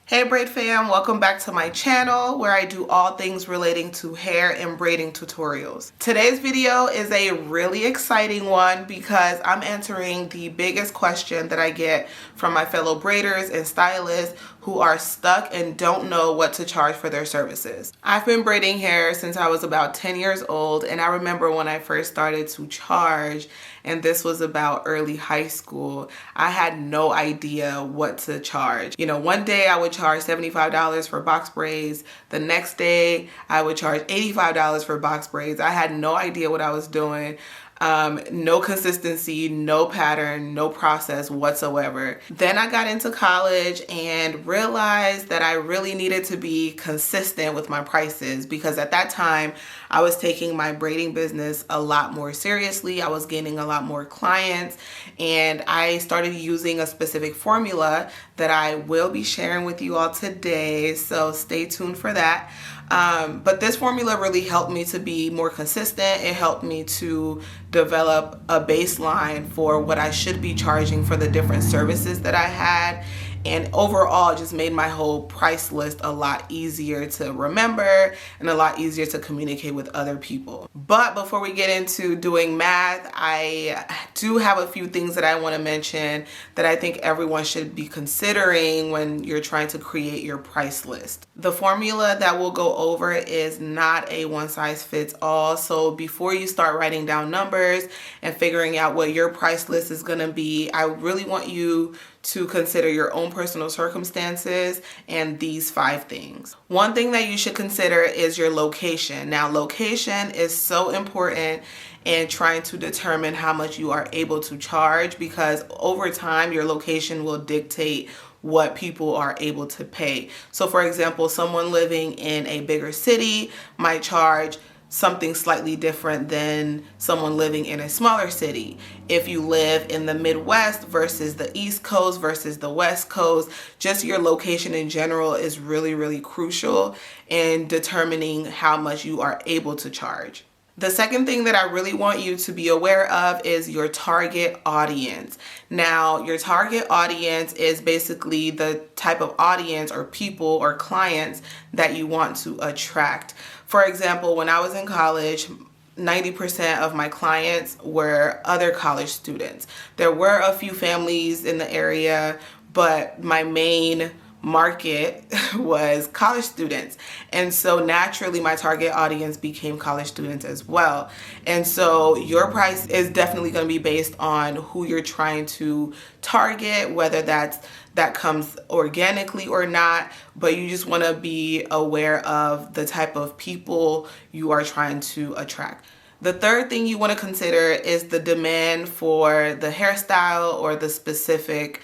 Hey Braid Fam, welcome back to my channel where I do all things relating to hair and braiding tutorials. Today's video is a really exciting one because I'm answering the biggest question that I get from my fellow braiders and stylists who are stuck and don't know what to charge for their services. I've been braiding hair since I was about 10 years old, and I remember when I first started to charge, and this was about early high school, I had no idea what to charge. You know, one day I would charge $75 for box braids. The next day I would charge $85 for box braids. I had no idea what I was doing. No consistency, no pattern, no process whatsoever. Then I got into college and realized that I really needed to be consistent with my prices because at that time I was taking my braiding business a lot more seriously. I was gaining a lot more clients, and I started using a specific formula that I will be sharing with you all today, so stay tuned for that. But this formula really helped me to be more consistent. It helped me to develop a baseline for what I should be charging for the different services that I had. And overall, just made my whole price list a lot easier to remember and a lot easier to communicate with other people. But before we get into doing math, I do have a few things that I want to mention that I think everyone should be considering when you're trying to create your price list. The formula that we'll go over is not a one size fits all. So before you start writing down numbers and figuring out what your price list is going to be, I really want you to consider your own personal circumstances and these 5 things. One thing that you should consider is your location. Now, location is so important in trying to determine how much you are able to charge, because over time your location will dictate what people are able to pay. So for example, someone living in a bigger city might charge something slightly different than someone living in a smaller city. If you live in the Midwest versus the East Coast versus the West Coast, just your location in general is really crucial in determining how much you are able to charge. The second thing that I really want you to be aware of is your target audience. Now, your target audience is basically the type of audience or people or clients that you want to attract. For example, when I was in college, 90% of my clients were other college students. There were a few families in the area, but my main market was college students, and so naturally my target audience became college students as well. And so your price is definitely going to be based on who you're trying to target, whether that comes organically or not, but you just want to be aware of the type of people you are trying to attract. The third thing you want to consider is the demand for the hairstyle or the specific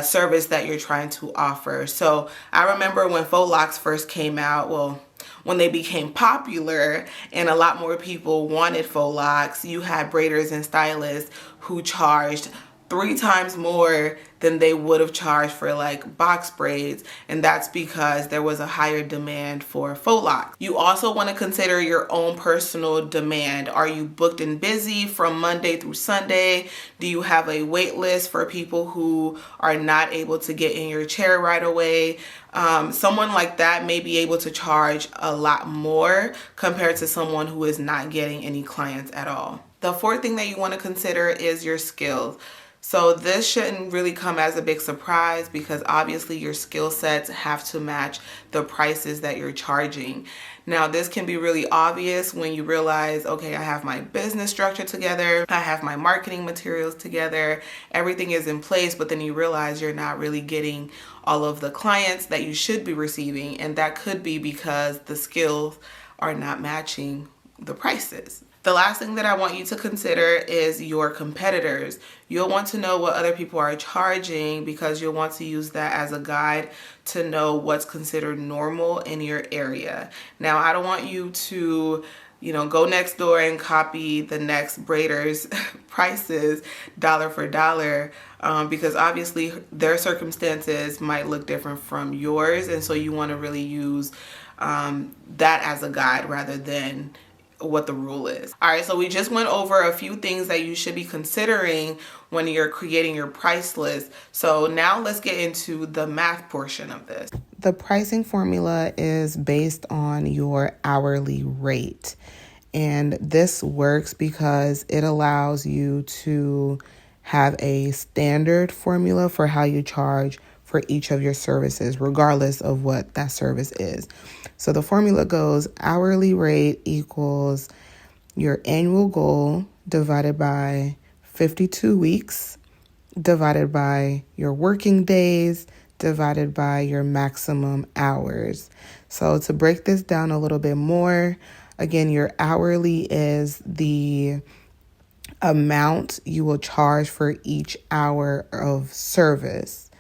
service that you're trying to offer. So I remember when faux locks first came out, well, when they became popular and a lot more people wanted faux locks, you had braiders and stylists who charged 3 times more than they would have charged for like box braids, and that's because there was a higher demand for faux locks. You also want to consider your own personal demand. Are you booked and busy from Monday through Sunday? Do you have a wait list for people who are not able to get in your chair right away? Someone like that may be able to charge a lot more compared to someone who is not getting any clients at all. The fourth thing that you want to consider is your skills. So this shouldn't really come as a big surprise because obviously your skill sets have to match the prices that you're charging. Now, this can be really obvious when you realize, okay, I have my business structure together, I have my marketing materials together, everything is in place, but then you realize you're not really getting all of the clients that you should be receiving, and that could be because the skills are not matching the prices. The last thing that I want you to consider is your competitors. You'll want to know what other people are charging because you'll want to use that as a guide to know what's considered normal in your area. Now, I don't want you to, go next door and copy the next braider's prices dollar for dollar because obviously their circumstances might look different from yours, and so you want to really use that as a guide rather than what the rule is. All right, so we just went over a few things that you should be considering when you're creating your price list. So now let's get into the math portion of this. The pricing formula is based on your hourly rate. And this works because it allows you to have a standard formula for how you charge for each of your services, regardless of what that service is. So the formula goes hourly rate equals your annual goal divided by 52 weeks, divided by your working days, divided by your maximum hours. So to break this down a little bit more, again, your hourly is the amount you will charge for each hour of service.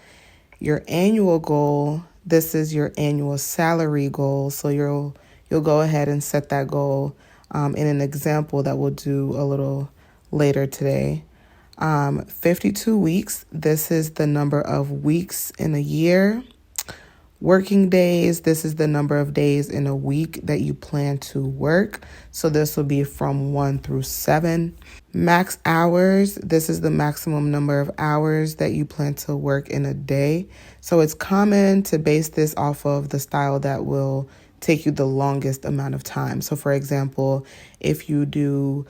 Your annual goal, this is your annual salary goal. So you'll go ahead and set that goal in an example that we'll do a little later today. 52 weeks, this is the number of weeks in a year. Working days, this is the number of days in a week that you plan to work. So this will be from 1 through 7. Max hours, this is the maximum number of hours that you plan to work in a day. So it's common to base this off of the style that will take you the longest amount of time. So for example, if you do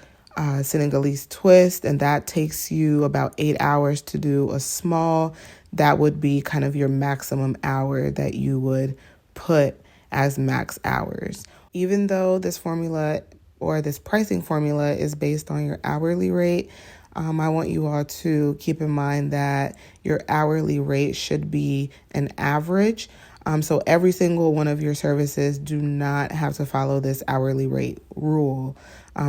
Senegalese twist and that takes you about 8 hours to do a small, that would be kind of your maximum hour that you would put as max hours. Even though this formula or this pricing formula is based on your hourly rate, I want you all to keep in mind that your hourly rate should be an average. So every single one of your services do not have to follow this hourly rate rule.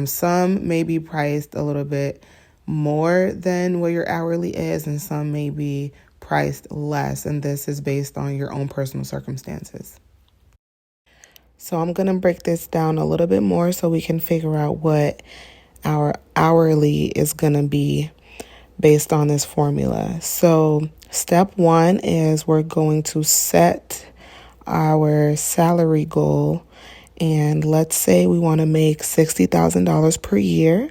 Some may be priced a little bit more than what your hourly is, and some may be priced less, and this is based on your own personal circumstances. So I'm going to break this down a little bit more so we can figure out what our hourly is going to be based on this formula. So step 1 is we're going to set our salary goal, and let's say we want to make $60,000 per year.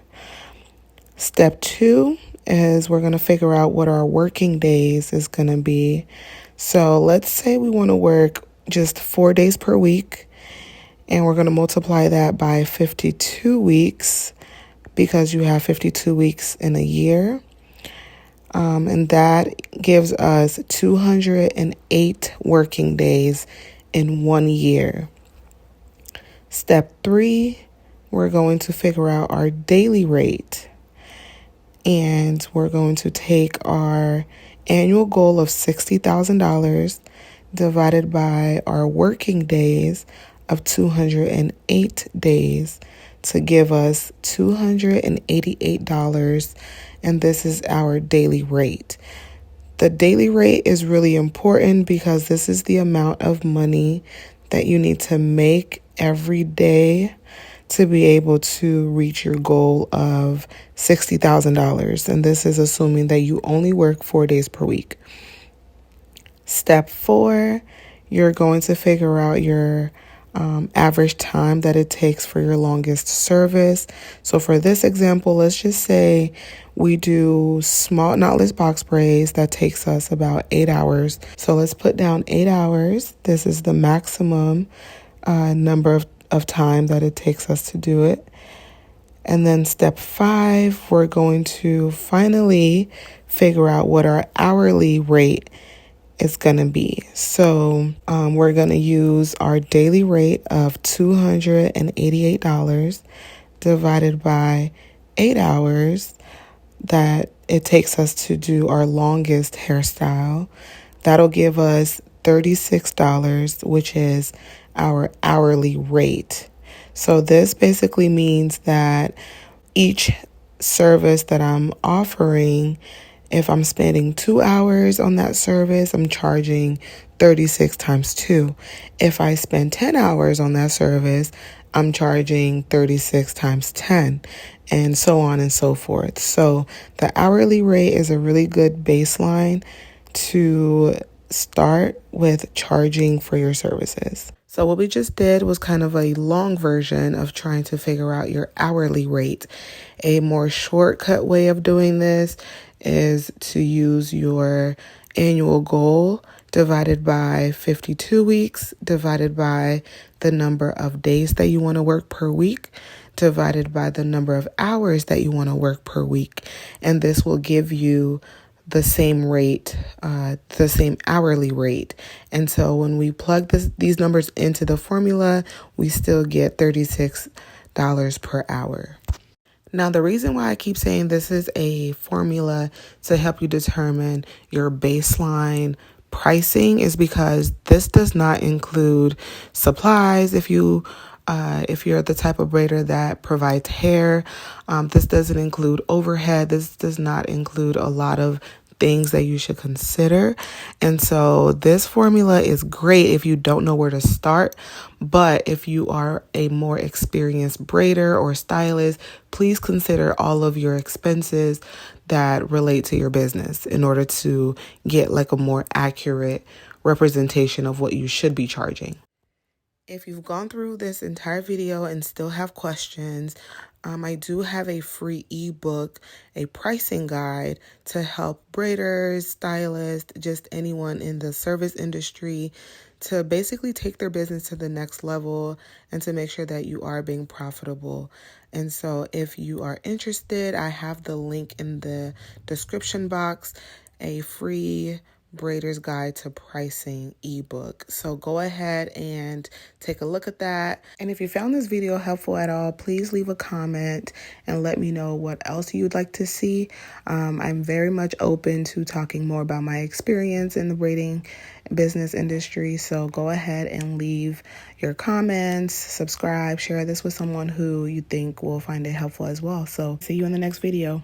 Step 2 is we're going to figure out what our working days is going to be. So let's say we want to work just 4 days per week, and we're going to multiply that by 52 weeks because you have 52 weeks in a year. And that gives us 208 working days in 1 year. Step 3, we're going to figure out our daily rate. And we're going to take our annual goal of $60,000 divided by our working days of 208 days to give us $288. And this is our daily rate. The daily rate is really important because this is the amount of money that you need to make every day to be able to reach your goal of $60,000. And this is assuming that you only work 4 days per week. Step 4, you're going to figure out your average time that it takes for your longest service. So for this example, let's just say we do small knotless box braids that takes us about 8 hours. So let's put down 8 hours. This is the maximum number of time that it takes us to do it. And then step 5, we're going to finally figure out what our hourly rate is going to be. So we're going to use our daily rate of $288 divided by 8 hours that it takes us to do our longest hairstyle. That'll give us $36, which is our hourly rate. So this basically means that each service that I'm offering, if I'm spending 2 hours on that service, I'm charging 36 times 2. If I spend 10 hours on that service, I'm charging 36 times 10, and so on and so forth. So the hourly rate is a really good baseline to start with charging for your services. So what we just did was kind of a long version of trying to figure out your hourly rate. A more shortcut way of doing this is to use your annual goal divided by 52 weeks, divided by the number of days that you want to work per week, divided by the number of hours that you want to work per week. And this will give you the same rate, the same hourly rate. And so when we plug these numbers into the formula, we still get $36 per hour. Now, the reason why I keep saying this is a formula to help you determine your baseline pricing is because this does not include supplies. If you're the type of braider that provides hair, this doesn't include overhead. This does not include a lot of things that you should consider. And so this formula is great if you don't know where to start. But if you are a more experienced braider or stylist, please consider all of your expenses that relate to your business in order to get like a more accurate representation of what you should be charging. If you've gone through this entire video and still have questions, I do have a free ebook, a pricing guide to help braiders, stylists, just anyone in the service industry to basically take their business to the next level and to make sure that you are being profitable. And so if you are interested, I have the link in the description box, a free Braider's Guide to Pricing ebook. So go ahead and take a look at that. And if you found this video helpful at all, please leave a comment and let me know what else you'd like to see. I'm very much open to talking more about my experience in the braiding business industry. So go ahead and leave your comments, subscribe, share this with someone who you think will find it helpful as well. So see you in the next video.